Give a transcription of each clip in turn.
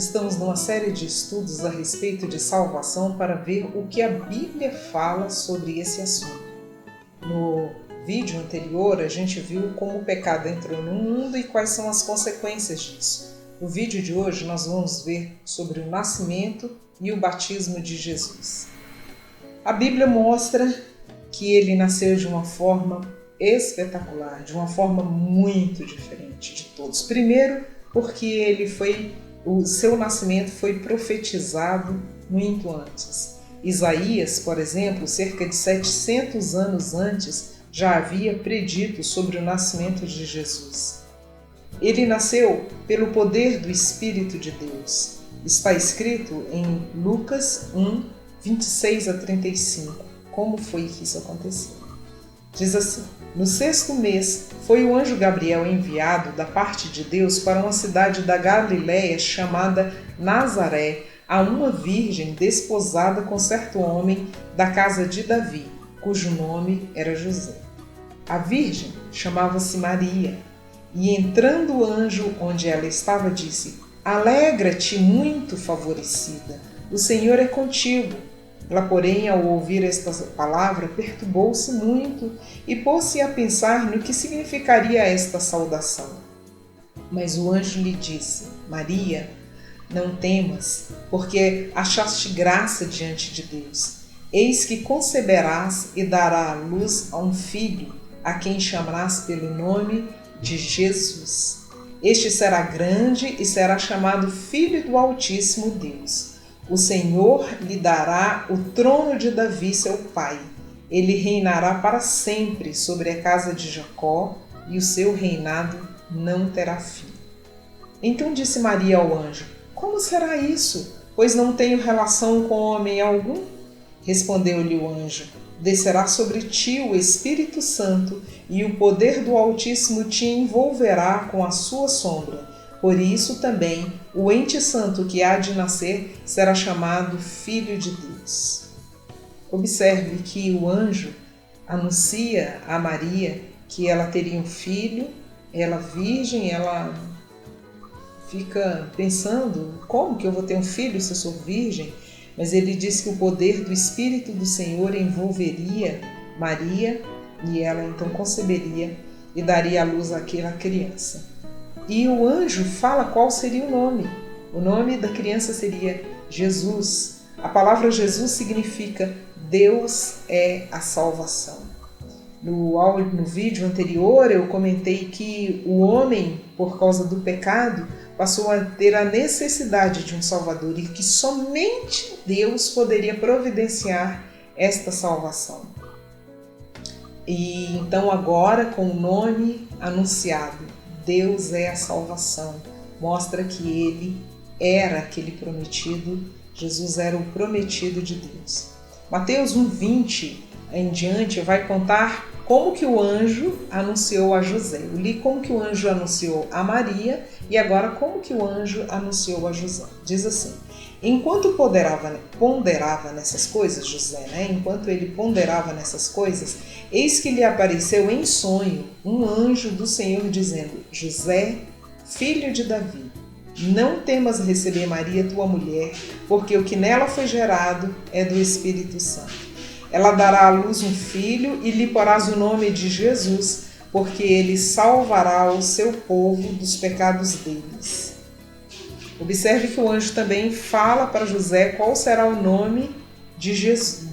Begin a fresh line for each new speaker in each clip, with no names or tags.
Estamos numa série de estudos a respeito de salvação para ver o que a Bíblia fala sobre esse assunto. No vídeo anterior, a gente viu como o pecado entrou no mundo e quais são as consequências disso. No vídeo de hoje, nós vamos ver sobre o nascimento e o batismo de Jesus. A Bíblia mostra que ele nasceu de uma forma espetacular, de uma forma muito diferente de todos. Primeiro, porque o seu nascimento foi profetizado muito antes. Isaías, por exemplo, cerca de 700 anos antes, já havia predito sobre o nascimento de Jesus. Ele nasceu pelo poder do Espírito de Deus. Está escrito em Lucas 1, 26 a 35. Como foi que isso aconteceu? Diz assim: no 6º mês, foi o anjo Gabriel enviado da parte de Deus para uma cidade da Galiléia chamada Nazaré, a uma virgem desposada com certo homem da casa de Davi, cujo nome era José. A virgem chamava-se Maria, e entrando o anjo onde ela estava, disse: Alegra-te, muito favorecida, o Senhor é contigo. Ela, porém, ao ouvir esta palavra, perturbou-se muito e pôs-se a pensar no que significaria esta saudação. Mas o anjo lhe disse: Maria, não temas, porque achaste graça diante de Deus. Eis que conceberás e darás à luz a um filho, a quem chamarás pelo nome de Jesus. Este será grande e será chamado Filho do Altíssimo Deus. O Senhor lhe dará o trono de Davi, seu pai. Ele reinará para sempre sobre a casa de Jacó, e o seu reinado não terá fim. Então disse Maria ao anjo: Como será isso? Pois não tenho relação com homem algum. Respondeu-lhe o anjo: Descerá sobre ti o Espírito Santo, e o poder do Altíssimo te envolverá com a sua sombra. Por isso também o ente santo que há de nascer será chamado Filho de Deus. Observe que o anjo anuncia a Maria que ela teria um filho, ela virgem, ela fica pensando: como que eu vou ter um filho se eu sou virgem? Mas ele diz que o poder do Espírito do Senhor envolveria Maria e ela então conceberia e daria à luz àquela criança. E o anjo fala qual seria o nome. O nome da criança seria Jesus. A palavra Jesus significa Deus é a salvação. No vídeo anterior eu comentei que o homem, por causa do pecado, passou a ter a necessidade de um Salvador e que somente Deus poderia providenciar esta salvação. E então agora, com o nome anunciado, Deus é a salvação, mostra que ele era aquele prometido, Jesus era o prometido de Deus. Mateus 1:20 em diante vai contar como que o anjo anunciou a José. Eu li como que o anjo anunciou a Maria e agora como que o anjo anunciou a José. Diz assim: enquanto ponderava nessas coisas, José, enquanto ele ponderava nessas coisas, eis que lhe apareceu em sonho um anjo do Senhor dizendo: José, filho de Davi, não temas receber Maria, tua mulher, porque o que nela foi gerado é do Espírito Santo. Ela dará à luz um filho e lhe porás o nome de Jesus, porque ele salvará o seu povo dos pecados deles. Observe que o anjo também fala para José qual será o nome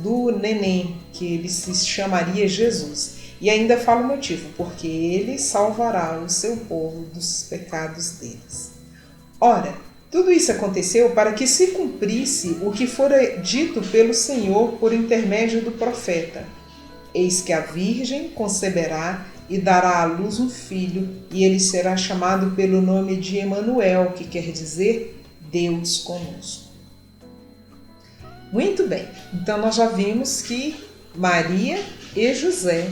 do neném, que ele se chamaria Jesus. E ainda fala o motivo: porque ele salvará o seu povo dos pecados deles. Ora, tudo isso aconteceu para que se cumprisse o que fora dito pelo Senhor por intermédio do profeta: eis que a virgem conceberá e dará à luz um filho, e ele será chamado pelo nome de Emanuel, que quer dizer Deus conosco. Muito bem, então nós já vimos que Maria e José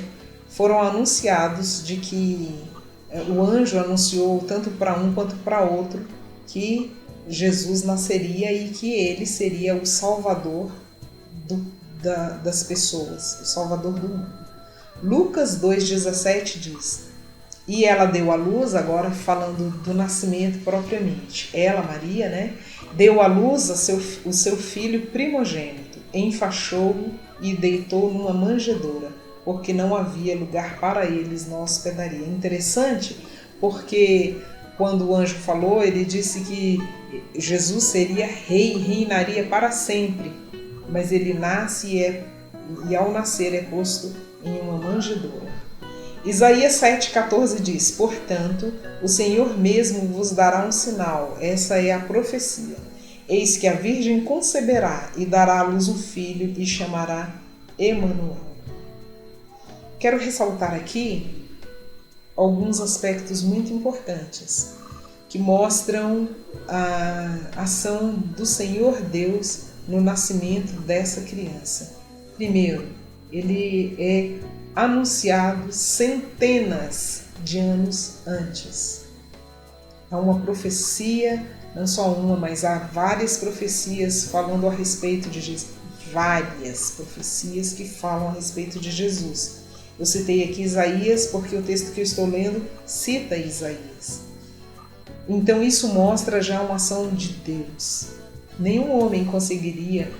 foram anunciados de que o anjo anunciou tanto para um quanto para outro que Jesus nasceria e que ele seria o Salvador das pessoas, o Salvador do mundo. Lucas 2,17 diz: E ela deu à luz, agora falando do nascimento propriamente. Ela, Maria, né, deu à luz o seu filho primogênito, enfaixou-o e deitou numa manjedoura, porque não havia lugar para eles na hospedaria. Interessante, porque quando o anjo falou, ele disse que Jesus seria rei, reinaria para sempre, mas ele nasce e ao nascer é posto em uma manjedoura. Isaías 7,14 diz: portanto, o Senhor mesmo vos dará um sinal, essa é a profecia. Eis que a Virgem conceberá e dará à luz um filho e chamará Emanuel. Quero ressaltar aqui alguns aspectos muito importantes que mostram a ação do Senhor Deus no nascimento dessa criança. Primeiro, ele é anunciado centenas de anos antes. Há uma profecia, não só uma, mas há várias profecias falando a respeito de Jesus. Várias profecias que falam a respeito de Jesus. Eu citei aqui Isaías porque o texto que eu estou lendo cita Isaías. Então isso mostra já uma ação de Deus. Nenhum homem conseguiria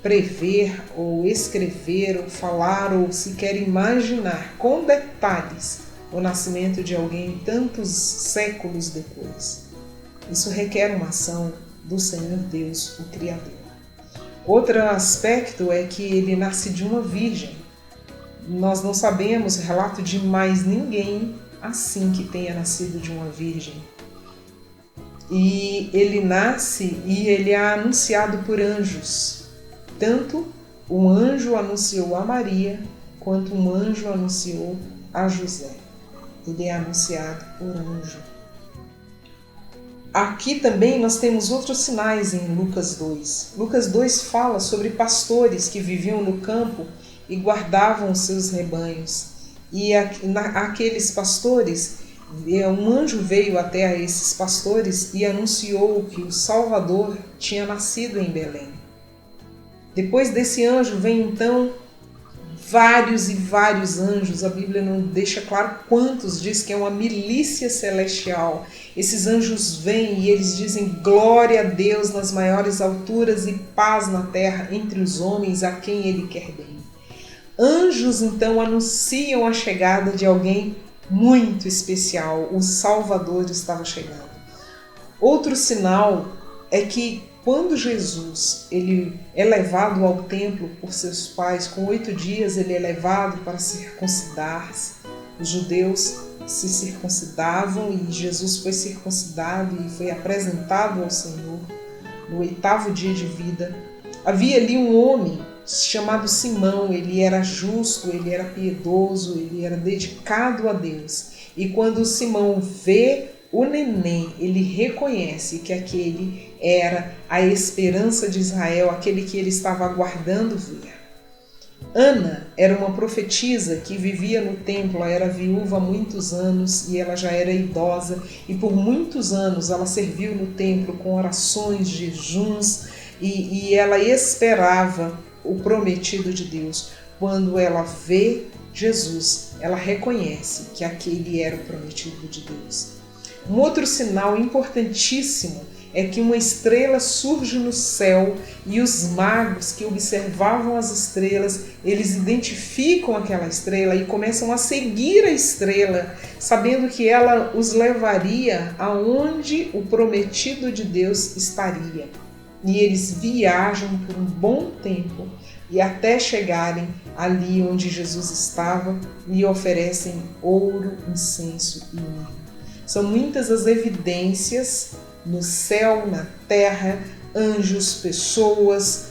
prever ou escrever ou falar ou sequer imaginar com detalhes o nascimento de alguém tantos séculos depois. Isso requer uma ação do Senhor Deus, o Criador. Outro aspecto é que ele nasce de uma virgem. Nós não sabemos relato de mais ninguém assim que tenha nascido de uma virgem. E ele nasce e ele é anunciado por anjos. Tanto um anjo anunciou a Maria, quanto um anjo anunciou a José. Ele é anunciado por anjo. Aqui também nós temos outros sinais em Lucas 2. Lucas 2 fala sobre pastores que viviam no campo e guardavam os seus rebanhos. E aqueles pastores, um anjo veio até a esses pastores e anunciou que o Salvador tinha nascido em Belém. Depois desse anjo vem então vários e vários anjos, a Bíblia não deixa claro quantos, diz que é uma milícia celestial. Esses anjos vêm e eles dizem glória a Deus nas maiores alturas e paz na terra entre os homens a quem Ele quer bem. Anjos então anunciam a chegada de alguém muito especial, o Salvador estava chegando. Outro sinal é que quando Jesus ele é levado ao templo por seus pais, com 8 dias ele é levado para circuncidar-se. Os judeus se circuncidavam e Jesus foi circuncidado e foi apresentado ao Senhor no 8º dia de vida. Havia ali um homem chamado Simão, ele era justo, ele era piedoso, ele era dedicado a Deus. E quando Simão vê o neném, ele reconhece que aquele era a esperança de Israel, aquele que ele estava aguardando ver. Ana era uma profetisa que vivia no templo, ela era viúva há muitos anos e ela já era idosa, e por muitos anos ela serviu no templo com orações, jejuns, e ela esperava o prometido de Deus. Quando ela vê Jesus, ela reconhece que aquele era o prometido de Deus. Um outro sinal importantíssimo é que uma estrela surge no céu e os magos que observavam as estrelas, eles identificam aquela estrela e começam a seguir a estrela, sabendo que ela os levaria aonde o prometido de Deus estaria. E eles viajam por um bom tempo e até chegarem ali onde Jesus estava e oferecem ouro, incenso e mirra. São muitas as evidências no céu, na terra, anjos, pessoas,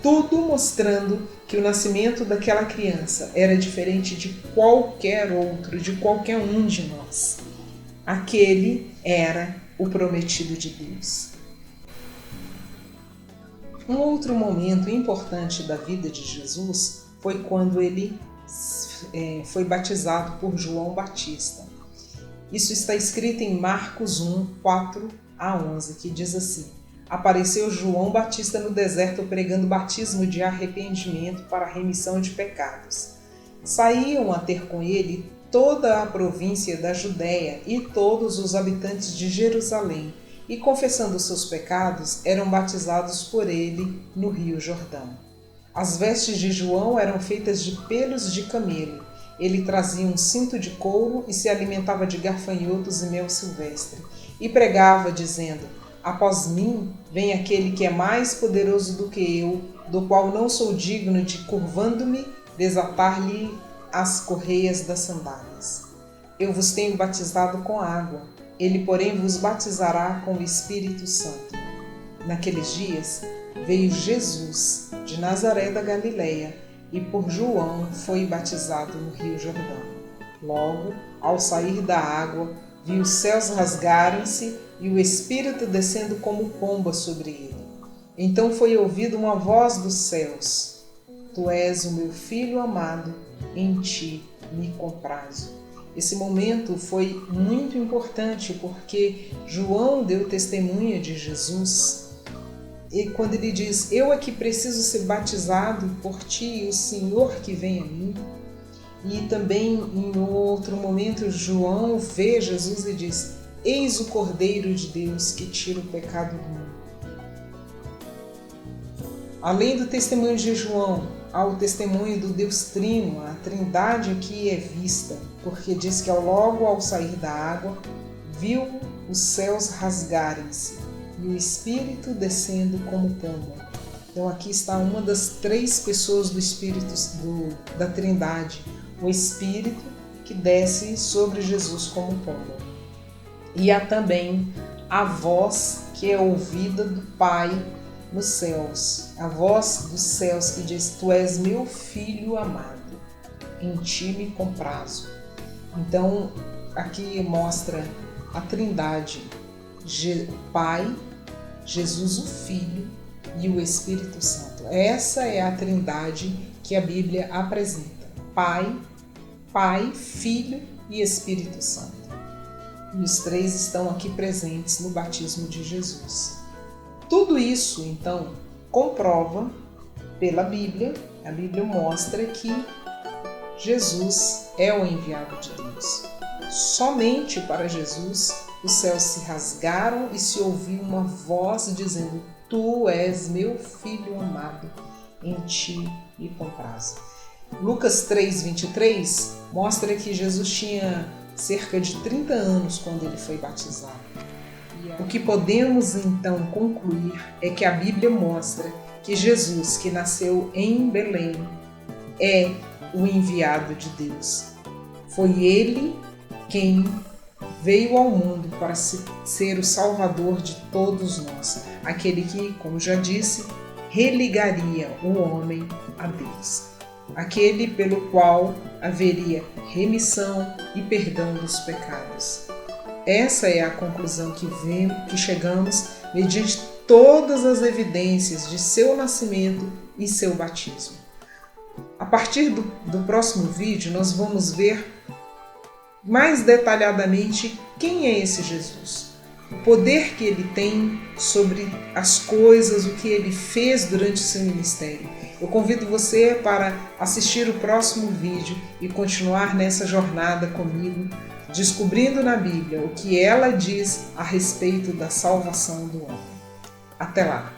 tudo mostrando que o nascimento daquela criança era diferente de qualquer outro, de qualquer um de nós. Aquele era o prometido de Deus. Um outro momento importante da vida de Jesus foi quando ele foi batizado por João Batista. Isso está escrito em Marcos 1, 4 a 11, que diz assim: apareceu João Batista no deserto pregando batismo de arrependimento para a remissão de pecados. Saíam a ter com ele toda a província da Judéia e todos os habitantes de Jerusalém, e confessando seus pecados, eram batizados por ele no Rio Jordão. As vestes de João eram feitas de pelos de camelo. Ele trazia um cinto de couro e se alimentava de gafanhotos e mel silvestre, e pregava, dizendo: após mim vem aquele que é mais poderoso do que eu, do qual não sou digno de, curvando-me, desatar-lhe as correias das sandálias. Eu vos tenho batizado com água, ele, porém, vos batizará com o Espírito Santo. Naqueles dias veio Jesus de Nazaré da Galileia e por João foi batizado no Rio Jordão. Logo, ao sair da água, viu os céus rasgarem-se e o Espírito descendo como pomba sobre ele. Então foi ouvida uma voz dos céus: Tu és o meu Filho amado, em ti me comprazo. Esse momento foi muito importante porque João deu testemunha de Jesus. E quando ele diz: eu é que preciso ser batizado por ti, o Senhor que vem a mim. E também em outro momento João vê Jesus e diz: eis o Cordeiro de Deus que tira o pecado do mundo. Além do testemunho de João, há o testemunho do Deus Trino, a Trindade aqui é vista, porque diz que logo ao sair da água, viu os céus rasgarem-se e o Espírito descendo como pomba. Então aqui está uma das três pessoas do Espírito da Trindade, o Espírito que desce sobre Jesus como pomba. E há também a voz que é ouvida do Pai nos céus, a voz dos céus que diz: Tu és meu Filho amado, em ti me comprazo. Então aqui mostra a Trindade, Pai, Jesus o Filho e o Espírito Santo. Essa é a Trindade que a Bíblia apresenta: Pai, Filho e Espírito Santo. E os três estão aqui presentes no batismo de Jesus. Tudo isso, então, comprova pela Bíblia. A Bíblia mostra que Jesus é o enviado de Deus. Somente para Jesus os céus se rasgaram e se ouviu uma voz dizendo: Tu és meu Filho amado, em ti me comprazo. Lucas 3:23 mostra que Jesus tinha cerca de 30 anos quando ele foi batizado. O que podemos então concluir é que a Bíblia mostra que Jesus, que nasceu em Belém, é o enviado de Deus. Foi ele quem veio ao mundo para ser o Salvador de todos nós, aquele que, como já disse, religaria o homem a Deus, aquele pelo qual haveria remissão e perdão dos pecados. Essa é a conclusão que chegamos mediante todas as evidências de seu nascimento e seu batismo. A partir do próximo vídeo, nós vamos ver mais detalhadamente quem é esse Jesus, o poder que ele tem sobre as coisas, o que ele fez durante o seu ministério. Eu convido você para assistir o próximo vídeo e continuar nessa jornada comigo, descobrindo na Bíblia o que ela diz a respeito da salvação do homem. Até lá!